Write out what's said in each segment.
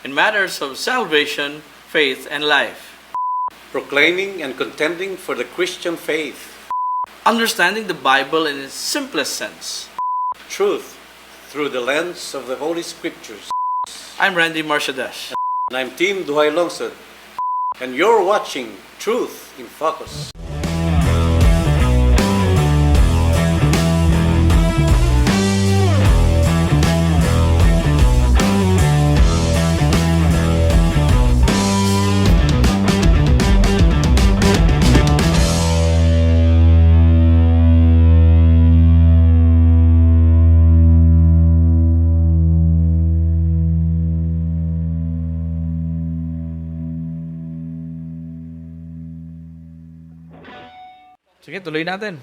in matters of salvation, faith, and life, proclaiming and contending for the Christian faith, understanding the Bible in its simplest sense. truth through the lens of the Holy Scriptures. I'm Randy Marciades. And I'm Tim Duhay Longsod, and you're watching Truth in Focus. Sige, tuloy natin.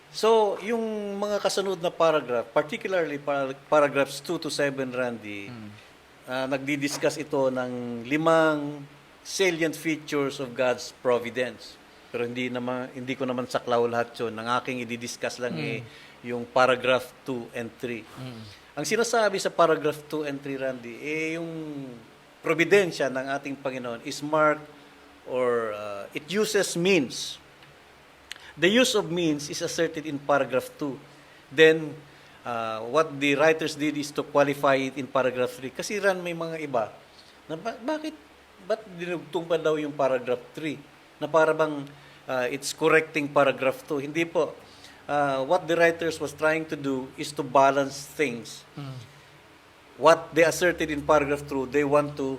So, yung mga kasunod na paragraph, particularly paragraphs 2 to 7, Randy, nagdi-discuss ito ng 5 salient features of God's providence. Pero hindi ko naman saklaw lahat yun. Ang aking i-discuss lang yung paragraph 2 and 3. Ang sinasabi sa paragraph 2 and 3, Randy, yung providensya ng ating Panginoon is marked or it uses means. The use of means is asserted in paragraph 2. Then, what the writers did is to qualify it in paragraph 3. Kasi may mga iba na ba't dinugtong pa daw yung paragraph 3? Na para bang it's correcting paragraph 2. Hindi po. What the writers was trying to do is to balance things. What they asserted in paragraph 2, they want to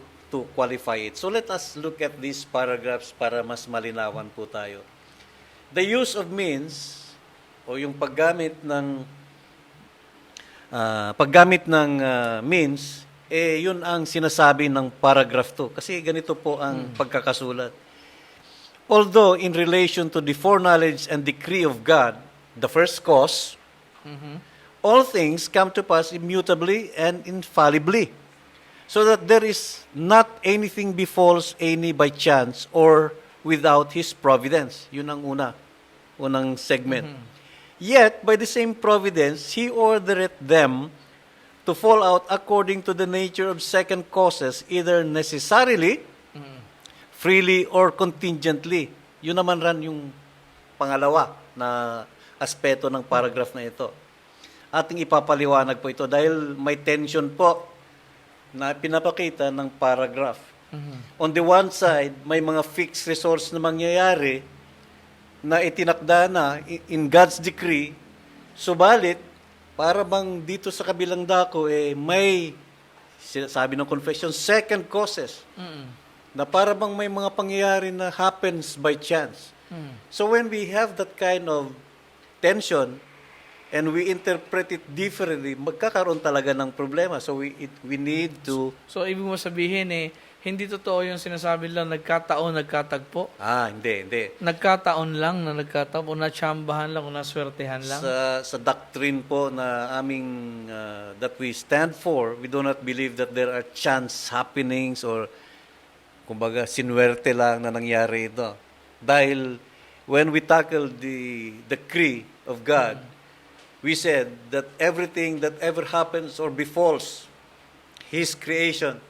qualify it. So let us look at these paragraphs para mas malinawan po tayo. The use of means o yung paggamit ng means yun ang sinasabi ng paragraph 2 kasi ganito po ang pagkakasulat. Although in relation to the foreknowledge and decree of God, the first cause, all things come to pass immutably and infallibly, so that there is not anything befalls any by chance or without His providence. Yun ang unang segment. Yet, by the same providence, He ordereth them to fall out according to the nature of second causes, either necessarily, freely, or contingently. Yun naman ran yung pangalawa na aspeto ng paragraph na ito. Ating ipapaliwanag po ito dahil may tension po na pinapakita ng paragraph. On the one side, may mga fixed resource na mangyayari na itinakda na in God's decree, subalit, para bang dito sa kabilang dako, may, sabi ng confession, second causes, na para bang may mga pangyayari na happens by chance. So when we have that kind of tension, and we interpret it differently, magkakaroon talaga ng problema. So we need to... So, ibig mo sabihin hindi totoo yung sinasabi lang nagkatagpo. Hindi. Nagkataon lang na nagkatagpo, natsambahan lang, o naswertehan lang. Sa doctrine po na aming that we stand for, we do not believe that there are chance happenings or kumbaga sinwerte lang na nangyari ito. Dahil when we tackle the decree of God, we said that everything that ever happens or befalls His creation,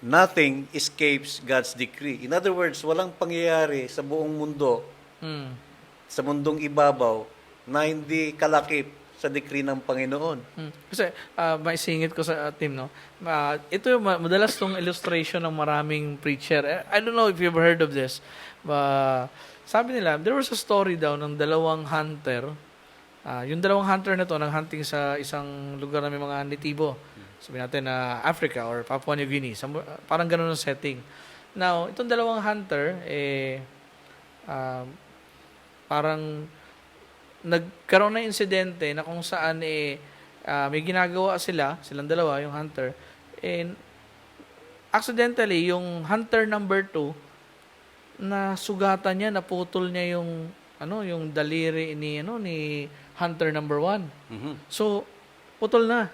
nothing escapes God's decree. In other words, walang pangyayari sa buong mundo, sa mundong ibabaw, na hindi kalakip sa decree ng Panginoon. Kasi may singit ko sa team, no? Ito yung madalas tong illustration ng maraming preacher. I don't know if you've heard of this. Sabi nila, there was a story daw ng dalawang hunter. Yung dalawang hunter na to, nag-hunting sa isang lugar na may mga natibo. Sabi natin na Africa or Papua New Guinea. Parang ganun ang setting. Now, itong dalawang hunter, parang nagkaroon na insidente na kung saan may ginagawa silang dalawa, yung hunter, and accidentally, yung hunter number 2, na sugatan niya, naputol niya yung daliri ni hunter number 1. So, putol na.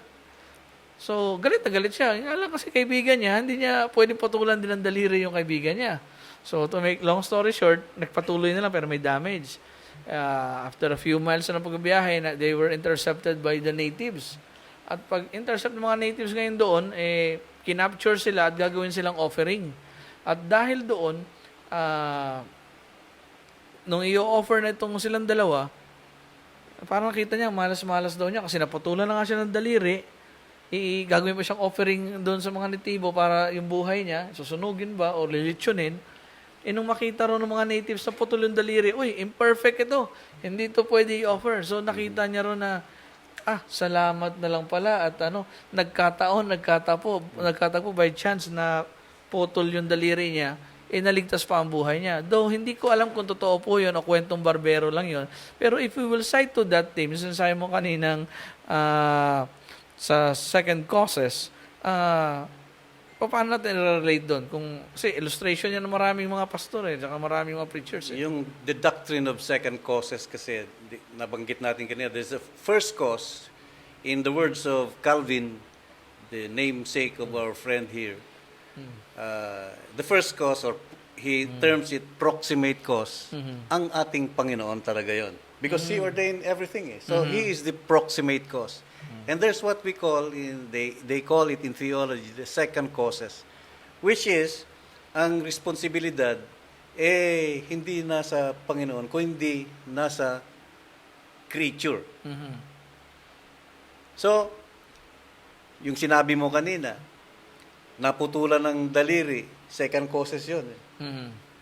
So, galit na galit siya. Alam kasi kaibigan niya, hindi niya pwedeng patulan din ng daliri yung kaibigan niya. So, to make long story short, nagpatuloy na lang pero may damage. After a few miles na pagbiyahe, they were intercepted by the natives. At pag intercept ng mga natives ngayon doon, kinapture sila at gagawin silang offering. At dahil doon, nung i-offer na itong silang dalawa, parang nakita niya, malas-malas daw niya kasi naputulan na nga siya ng daliri. Gagawin pa siyang offering doon sa mga natibo para yung buhay niya, susunugin ba o lilitsunin. Nung makita ro ng mga natives na putol yung daliri, uy, imperfect ito. Hindi ito pwede i-offer. So nakita niya ro na, salamat na lang pala at nagkatapo by chance na putol yung daliri niya, naligtas pa ang buhay niya. Though hindi ko alam kung totoo po yun o kwentong barbero lang yun. Pero if we will cite to that theme, sinasabi mo kaninang sa second causes, paano natin relate doon? Kasi illustration yan ng maraming mga pastor saka maraming mga preachers. Yung the doctrine of second causes kasi nabanggit natin kanina, there's a first cause. In the words of Calvin, the namesake of our friend here, the first cause, or he terms it proximate cause, ang ating Panginoon talaga yon. Because He ordained everything. So He is the proximate cause. And there's what we call, they call it in theology, the second causes, which is, ang responsibilidad, hindi nasa Panginoon, kundi nasa creature. So, yung sinabi mo kanina, naputulan ng daliri, second causes yun.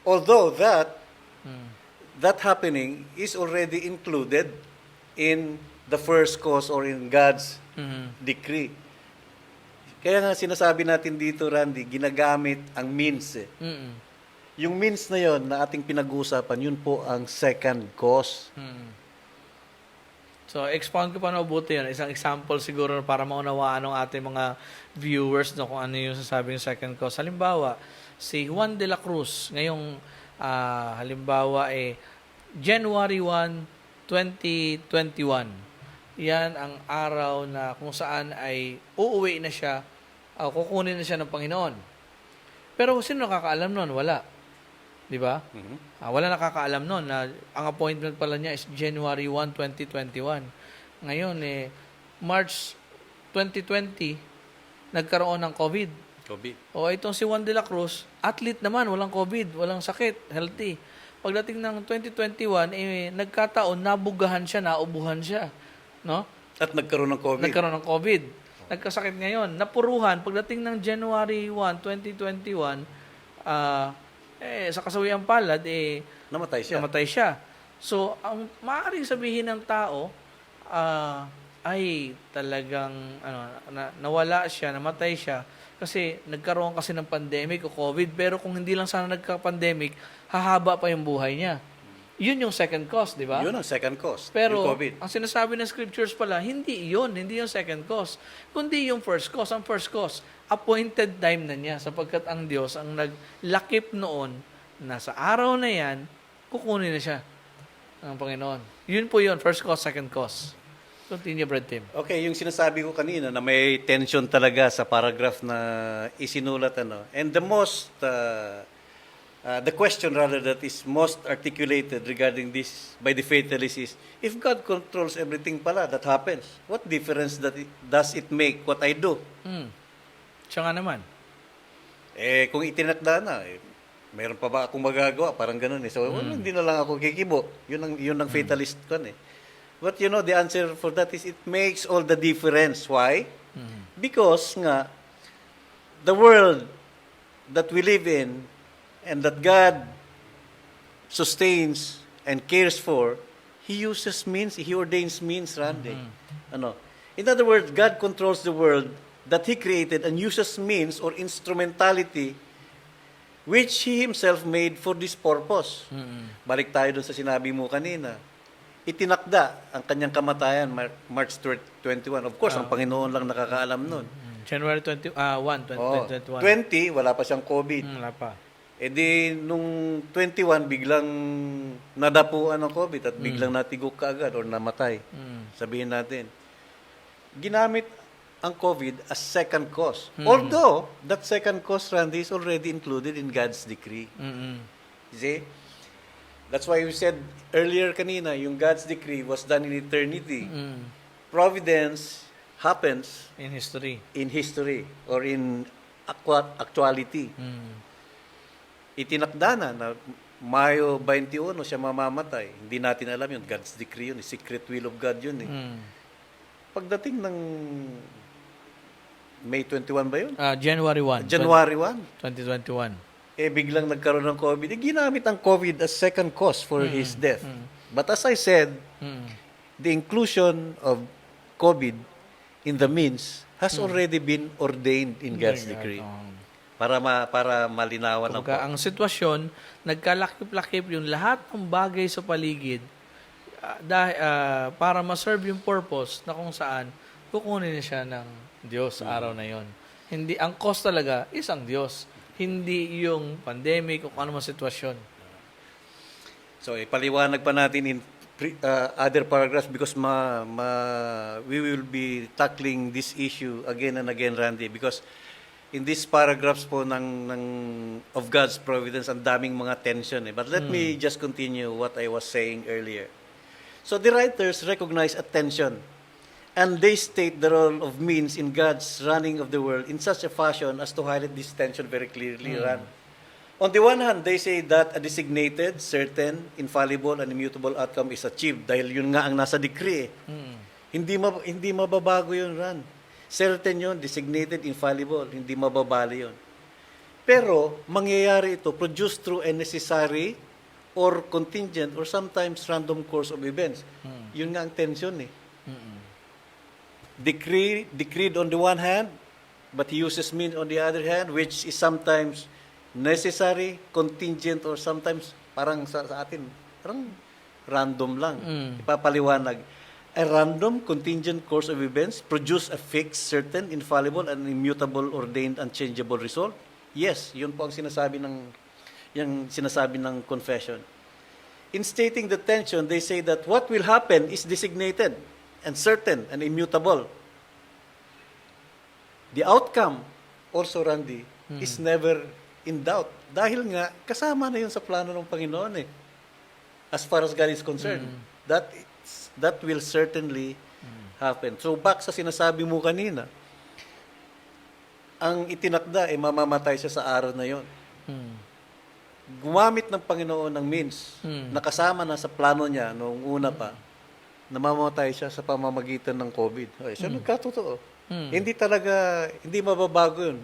Although that happening is already included in the first cause or in God's decree. Kaya nga sinasabi natin dito, Randy, ginagamit ang means. Yung means na yon na ating pinag-uusapan, yun po ang second cause. So, expound ko pa na ubuti yun. Isang example siguro para maunawaan ng ating mga viewers kung ano yung sasabi ng second cause. Halimbawa, si Juan de la Cruz, ngayong halimbawa January 1, 2021. Yan ang araw na kung saan ay uuwi na siya, kukunin na siya ng Panginoon. Pero sino nakakaalam nun? Wala. Di ba? Wala nakakaalam nun na ang appointment pala niya is January 1, 2021. Ngayon, March 2020, nagkaroon ng COVID. Itong si Juan de la Cruz, athlete naman, walang COVID, walang sakit, healthy. Pagdating ng 2021, nagkataon, nabugahan siya, naubuhan siya. No? At nagkaroon ng COVID. Nagkasakit ngayon. Napuruhan, pagdating ng January 1, 2021, sa kasawiang palad, namatay siya. So, ang maaaring sabihin ng tao, ay talagang nawala siya, namatay siya, kasi nagkaroon kasi ng pandemic o COVID, pero kung hindi lang sana nagka-pandemic, hahaba pa yung buhay niya. Yun yung second cause, di ba? Yun ang second cause, pero yung COVID. ang sinasabi ng scriptures pala, hindi yung second cause, kundi yung first cause. Ang first cause, appointed time na niya, sapagkat ang Diyos ang naglakip noon na sa araw na yan, kukunin na siya ng Panginoon. Yun po yun, first cause, second cause. Continue, Brad Tim. Okay, yung sinasabi ko kanina na may tension talaga sa paragraph na isinulat. And the question rather that is most articulated regarding this by the faithalists is, if God controls everything pala that happens, what difference does it make what I do? Siya nga naman. Kung itinakda na, mayroon pa ba akong magagawa? Parang ganun . So, hindi na lang ako kikibo. Yun ang fatalist ko . But the answer for that is it makes all the difference. Why? Because nga, the world that we live in and that God sustains and cares for, He uses means, He ordains means, Randy. In other words, God controls the world that He created and uses means or instrumentality which He Himself made for this purpose. Balik tayo dun sa sinabi mo kanina. Itinakda ang kanyang kamatayan March 21. Of course, ang Panginoon lang nakakaalam nun. January 1, 2021. 20, wala pa siyang COVID. Wala pa. Nung 21, biglang nadapuan ng COVID at biglang natigok kaagad or namatay. Sabihin natin. Ginamit ang COVID as second cause. Although, that second cause, Randy, is already included in God's decree. See? That's why we said earlier kanina, yung God's decree was done in eternity. Providence happens In history. in history or in actuality. Itinakda na Mayo 21 siya mamamatay. Hindi natin alam yun. God's decree yun. Secret will of God yun. Pagdating ng May 21 ba yun? January 1. January 1. 2021. Biglang nagkaroon ng COVID. Ginamit ang COVID as second cause for his death. But as I said, the inclusion of COVID in the means has already been ordained in God's decree. Para malinawan lang po. Kumbaga, ang sitwasyon, nagkalakip-lakip yung lahat ng bagay sa paligid para ma-serve yung purpose na kung saan kukunin niya siya ng Diyos sa araw na yon. Hindi, ang cause talaga is ang Diyos. Hindi yung pandemic o kung ano man sitwasyon. So, ipaliwanag pa natin in other paragraphs because we will be tackling this issue again and again, Randy, because in these paragraphs po of God's providence, ang daming mga tension. But let me just continue what I was saying earlier. So the writers recognize a tension, and they state the role of means in God's running of the world in such a fashion as to highlight this tension very clearly. On the one hand, they say that a designated, certain, infallible, and immutable outcome is achieved dahil yun nga ang nasa decree. Hindi mababago yun, Ran. Certain yun, designated, infallible, hindi mababali yun. Pero, mangyayari ito, produced through a necessary or contingent or sometimes random course of events. Yun nga ang tension eh. Decreed on the one hand, but he uses means on the other hand, which is sometimes necessary, contingent, or sometimes parang sa atin, parang random lang. Ipapaliwanag. A random, contingent course of events produce a fixed, certain, infallible, and immutable, ordained, unchangeable result? Yes, yun po ang sinasabi ng confession. In stating the tension, they say that what will happen is designated and certain and immutable. The outcome, also, Randy, is never in doubt. Dahil nga, kasama na yun sa plano ng Panginoon eh. As far as God is concerned. That will certainly happen. So back sa sinasabi mo kanina, ang itinakda ay mamamatay siya sa araw na yon. Gumamit ng Panginoon ng means na kasama na sa plano niya noong una pa, na mamamatay siya sa pamamagitan ng COVID. Ay, siya nagkatotoo. Hindi mababago yun.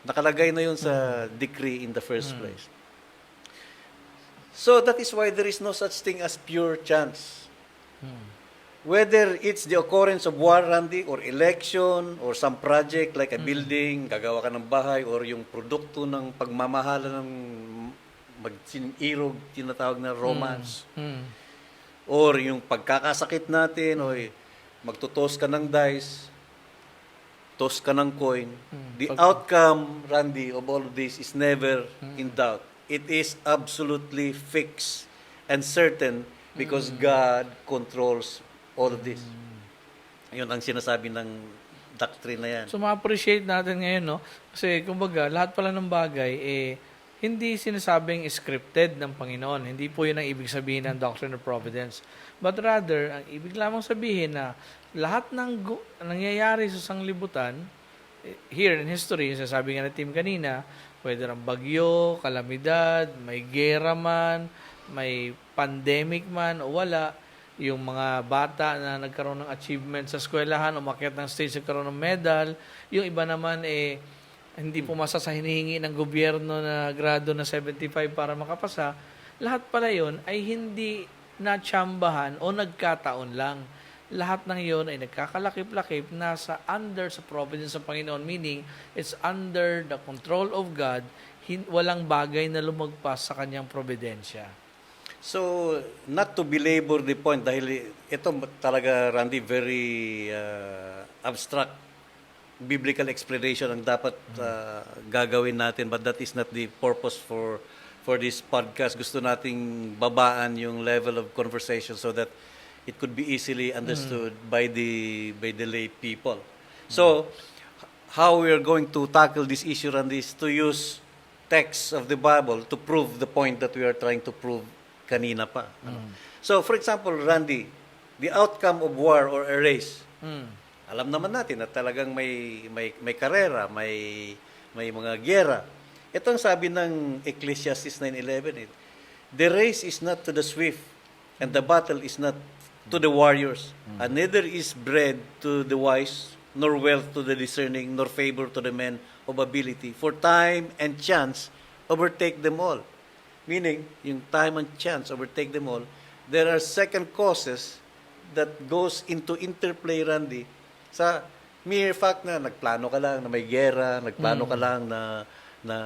Nakalagay na yun sa decree in the first place. So that is why there is no such thing as pure chance. Whether it's the occurrence of war, Randy, or election, or some project like a building, gagawa ka ng bahay, or yung produkto ng pagmamahala ng magsinirog, tinatawag na romance, or yung pagkakasakit natin, o magtutos ka ng dice, toss ka ng coin. The outcome, Randy, of all of this is never in doubt. It is absolutely fixed and certain because God controls all of this. Yun ang sinasabi ng doctrine na yan. So, ma-appreciate natin ngayon, no? Kasi, kumbaga, lahat pala ng bagay, hindi sinasabing scripted ng Panginoon. Hindi po yun ang ibig sabihin ng Doctrine of Providence. But rather, ang ibig lamang sabihin na lahat ng nangyayari sa sanglibutan, here in history, sasabi nga na team kanina, whether ang bagyo, kalamidad, may gera man, may pandemic man o wala, yung mga bata na nagkaroon ng achievement sa eskwelahan, umakyat ng stage, nagkaroon ng medal, yung iba naman hindi pumasa sa hinihingi ng gobyerno na grado na 75 para makapasa, lahat pala yun ay hindi natsambahan o nagkataon lang. Lahat ng yun ay nagkakalakip-lakip nasa under sa providence ng Panginoon, meaning it's under the control of God, walang bagay na lumagpas sa kanyang providensya. So, not to belabor the point, dahil ito talaga, Randy, very abstract biblical explanation ang dapat gagawin natin, but that is not the purpose for this podcast. Gusto nating babaan yung level of conversation so that it could be easily understood by the lay people. So, how we are going to tackle this issue, Randy, is to use texts of the Bible to prove the point that we are trying to prove kanina pa. So, for example, Randy, the outcome of war or a race alam naman natin na talagang may karera, may mga giyera. Ito ang sabi ng Ecclesiastes 9:11. The race is not to the swift, and the battle is not to the warriors, and neither is bread to the wise, nor wealth to the discerning, nor favor to the men of ability. For time and chance overtake them all. Meaning, yung time and chance overtake them all. There are second causes that goes into interplay, Randy, sa mere fact na nagplano ka lang na may gera, nagplano ka lang na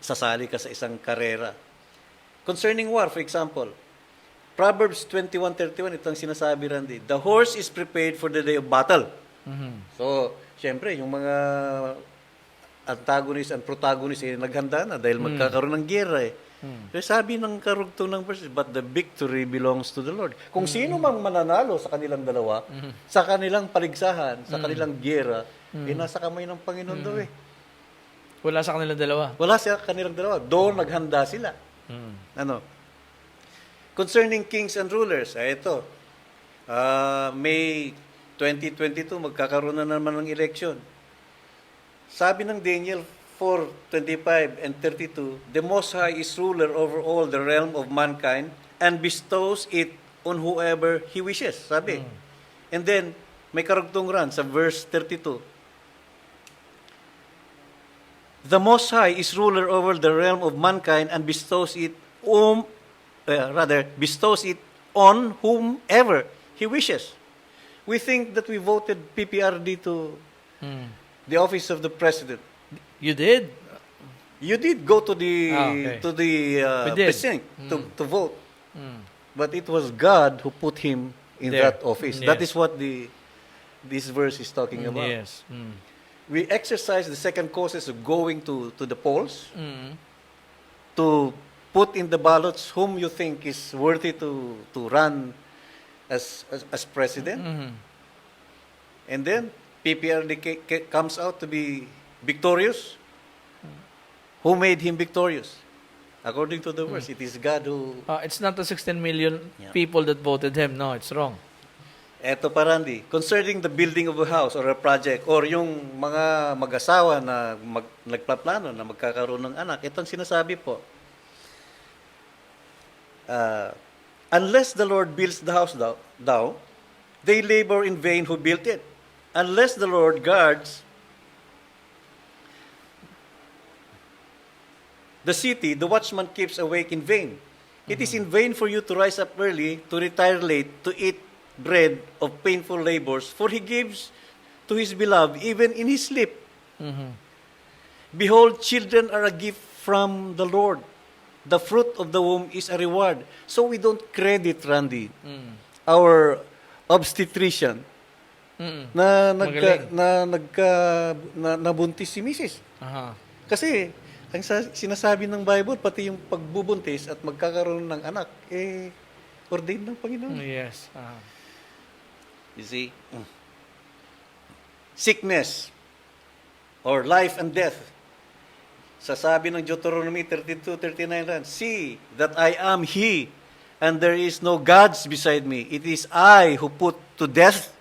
sasali ka sa isang karera. Concerning war, for example, Proverbs 21:31, ito ang sinasabi, Randy, the horse is prepared for the day of battle. So, syempre, yung mga antagonist and protagonist naghanda na dahil magkakaroon ng gera eh. Pero sabi ng karugtong ng verse, but the victory belongs to the Lord. Kung sino mang mananalo sa kanilang dalawa, sa kanilang paligsahan, sa kanilang gera, nasa kamay ng Panginoon daw eh. Wala sa kanilang dalawa. Wala sa kanilang dalawa. Doon naghanda sila. Ano? Concerning kings and rulers, ito. May 2022, magkakaroon na naman ng election. Sabi ng Daniel 4:25 and 32, the Most High is ruler over all the realm of mankind and bestows it on whoever He wishes. Sabi. And then, may karugtong ran sa verse 32. The Most High is ruler over the realm of mankind and bestows it bestows it on whomever He wishes. We think that we voted PPRD to the office of the president. You did? You did go to the We did. precinct to vote, but it was God who put him in There. that office. Yes. That is what this verse is talking about. Yes. We exercise the second causes of going to the polls to put in the ballots whom you think is worthy to run as president, and then PPRD comes out to be victorious. Who made him victorious? According to the verse, it is God who... It's not the 16 million people that voted him. No, it's wrong. Eto pa, Randy, concerning the building of a house or a project or yung mga mag-asawa na nagpaplano na magkakaroon ng anak, ito ang sinasabi po. Unless the Lord builds the house thou, they labor in vain who built it. Unless the Lord guards the city, the watchman keeps awake in vain. It is in vain for you to rise up early, to retire late, to eat bread of painful labors, for He gives to His beloved even in His sleep. Behold, children are a gift from the Lord. The fruit of the womb is a reward. So we don't credit, Randy, our obstetrician na nabuntis si Mrs. Kasi ang sinasabi ng Bible, pati yung pagbubuntis at magkakaroon ng anak, ordained ng Panginoon. Yes. You see? Sickness or life and death. Sasabi ng Deuteronomy 32:39, see that I am He, and there is no gods beside me. It is I who put to death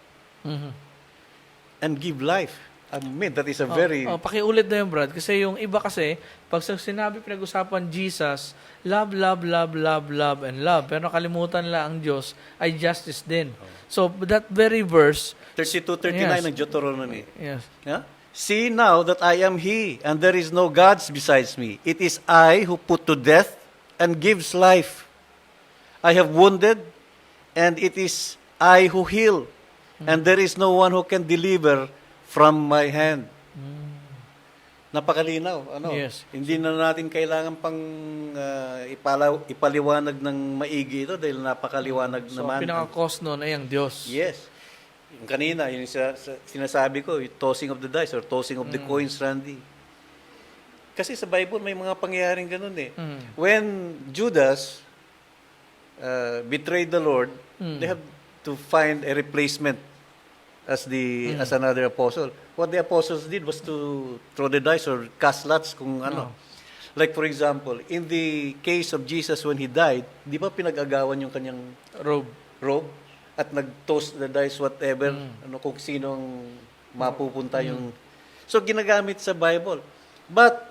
and give life. I mean, that is a very... pakiulit na yun, Brad. Kasi yung iba kasi, pag sinabi pinag-usapan Jesus, love, love, love, love, love, and love. Pero nakalimutan lang ang Diyos ay justice din. So, that very verse... 32:39 Yes. ng Deuteronomy. Yes. Yeah? See now that I am He, and there is no gods besides me. It is I who put to death and gives life. I have wounded, and it is I who heal, and there is no one who can deliver from my hand. Napakalinaw. Yes. Hindi na natin kailangan pang ipaliwanag ng maigi ito dahil napakaliwanag So, naman. pinaka-cause nun ay ang Diyos. Yes. Yung kanina, yung sinasabi ko, yung tossing of the dice or tossing of the coins, Randy. Kasi sa Bible, may mga pangyayaring ganun eh. When Judas betrayed the Lord, they have to find a replacement as another apostle. What the apostles did was to throw the dice or cast lots kung ano. Like for example, in the case of Jesus when He died, di ba pinag-agawan yung kanyang Robe. robe? at nag-toss the dice whatever, ano kung sinong mapupunta yung... So, ginagamit sa Bible. But,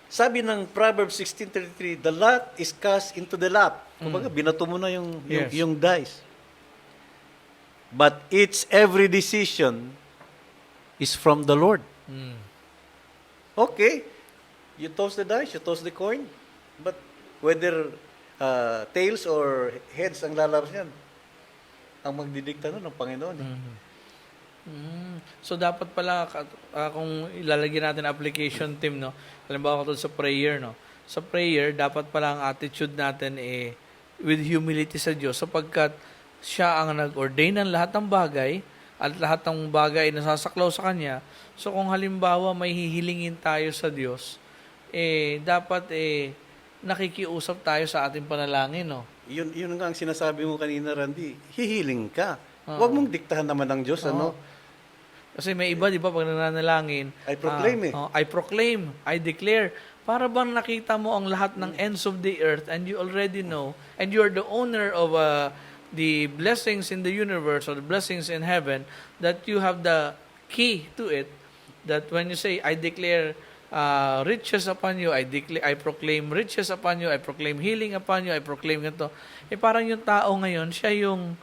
sabi ng Proverbs 16:33, the lot is cast into the lap. Kumbaga, binato mo na Yes. yung dice. But its every decision is from the Lord. Mm. Okay, you toss the dice, you toss the coin, but whether tails or heads ang lalabas yan, ang magdidikta nun ng Panginoon. So dapat pala kung ilalagyan natin application team, no. Halimbawa katulad sa prayer, no. Sa prayer dapat pala ang attitude natin with humility sa Diyos sapagkat siya ang nag-ordain ng lahat ng bagay at lahat ng bagay ay nasasaklaw sa kanya. So kung halimbawa may hihilingin tayo sa Diyos, dapat nakikiusap tayo sa ating panalangin, no. Yun nga ang sinasabi mo kanina, Randy. Hihiling ka. Huwag mong diktahan naman ng Diyos, ano? Kasi may iba, di ba, pag nananalangin, I proclaim I proclaim, I declare. Para bang nakita mo ang lahat ng ends of the earth and you already know, and you are the owner of the blessings in the universe or the blessings in heaven, that you have the key to it, that when you say, I declare riches upon you, I proclaim riches upon you, I proclaim healing upon you, I proclaim ganito. Parang yung tao ngayon, siya yung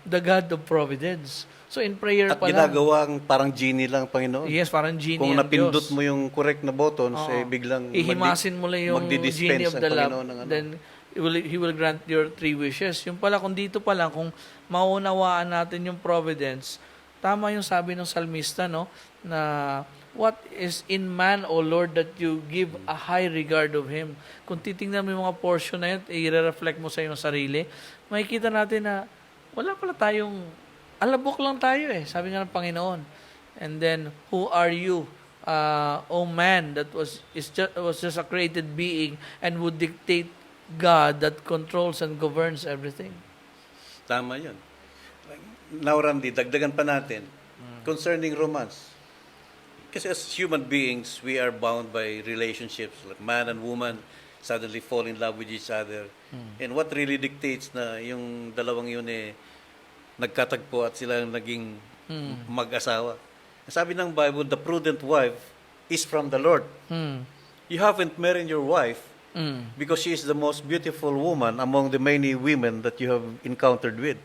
the God of providence. So in prayer At pala. ginagawang parang genie lang, Panginoon. Yes, parang genie Kung ang napindot Diyos. mo yung correct na buttons, biglang ihimasin mo lang yung magdi-dispense genie of ang the lamp, Panginoon ng ano. then He will grant your 3 wishes. Yung pala, kung dito pa lang, kung maunawaan natin yung providence, tama yung sabi ng salmista, no, na what is in man, O Lord, that you give a high regard of him. Kung titingnan mo yung mga portion na yun, i-reflect mo sa iyong sarili, makikita natin na wala pala tayong, alabok lang tayo sabi nga ng Panginoon. And then, who are you, O man, that was just a created being and would dictate God that controls and governs everything. Tama yun. Now, Randy, dagdagan pa natin. Concerning romance. Kasi as human beings, we are bound by relationships. Like man and woman suddenly fall in love with each other. And what really dictates na yung dalawang yun nagkatagpo at sila naging mag-asawa. Sabi ng Bible, the prudent wife is from the Lord. You haven't married your wife because she is the most beautiful woman among the many women that you have encountered with.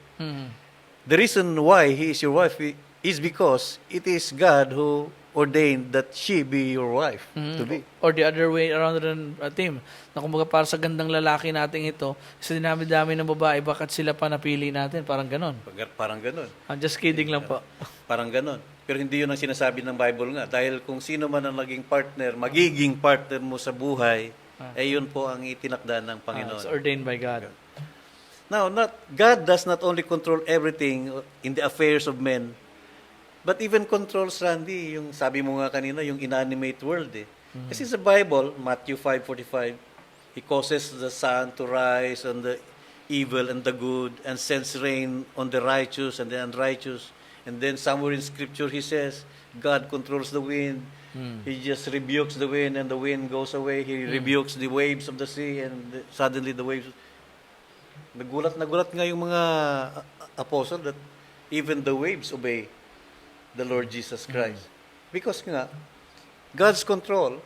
The reason why he is your wife is because it is God who ordained that she be your wife to be. Or the other way around rin, Tim, na kumbaga para sa gandang lalaki nating ito, sa dinami-dami ng babae, bakit sila pa napili natin? Parang ganon. Parang ganon. I'm just kidding lang po. Parang ganon. Pero hindi yun ang sinasabi ng Bible nga. Dahil kung sino man ang naging partner, magiging partner mo sa buhay, yun po ang itinakda ng Panginoon. It's ordained by God. Now, God does not only control everything in the affairs of men, but even controls, Randy, yung sabi mo nga kanina, yung inanimate world Kasi sa Bible, Matthew 5:45, He causes the sun to rise on the evil and the good and sends rain on the righteous and the unrighteous. And then somewhere in Scripture, He says, God controls the wind. He just rebukes the wind and the wind goes away. He rebukes the waves of the sea and suddenly the waves... Nagulat nga yung mga apostle that even the waves obey the Lord Jesus Christ. Because nga, God's control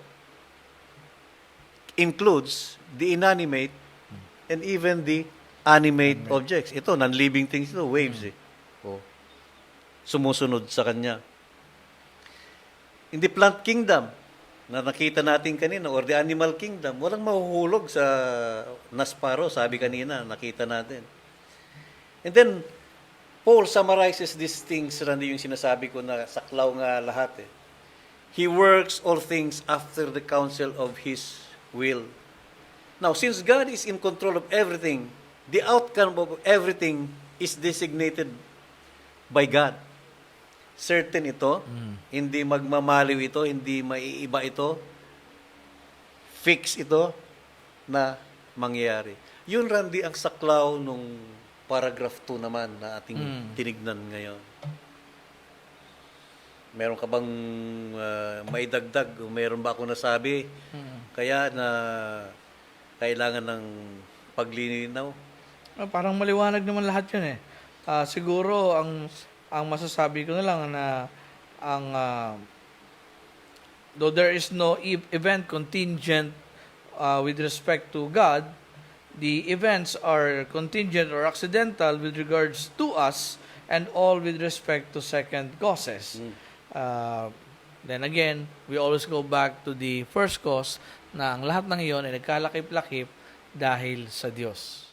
includes the inanimate and even the animate objects. Ito, non-living things ito, waves sumusunod sa Kanya. In the plant kingdom, na nakita natin kanina, or the animal kingdom, walang mahuhulog sa nasparo, sabi kanina, nakita natin. And then, Paul summarizes these things, Randy, yung sinasabi ko na saklaw nga lahat He works all things after the counsel of His will. Now, since God is in control of everything, the outcome of everything is designated by God. Certain ito, hindi magmamaliw ito, hindi maiiba ito, fix ito na mangyayari. Yun, Randy, ang saklaw nung paragraph 2 naman na ating tinignan ngayon. Meron ka bang maidagdag? Meron ba ako nasabi? Kaya na kailangan ng paglilinaw? Parang maliwanag naman lahat yun Siguro ang masasabi ko na lang na ang though there is no event contingent with respect to God, the events are contingent or accidental with regards to us and all with respect to second causes. Then again, we always go back to the first cause na ang lahat ng iyon ay nagkalakip-lakip dahil sa Diyos.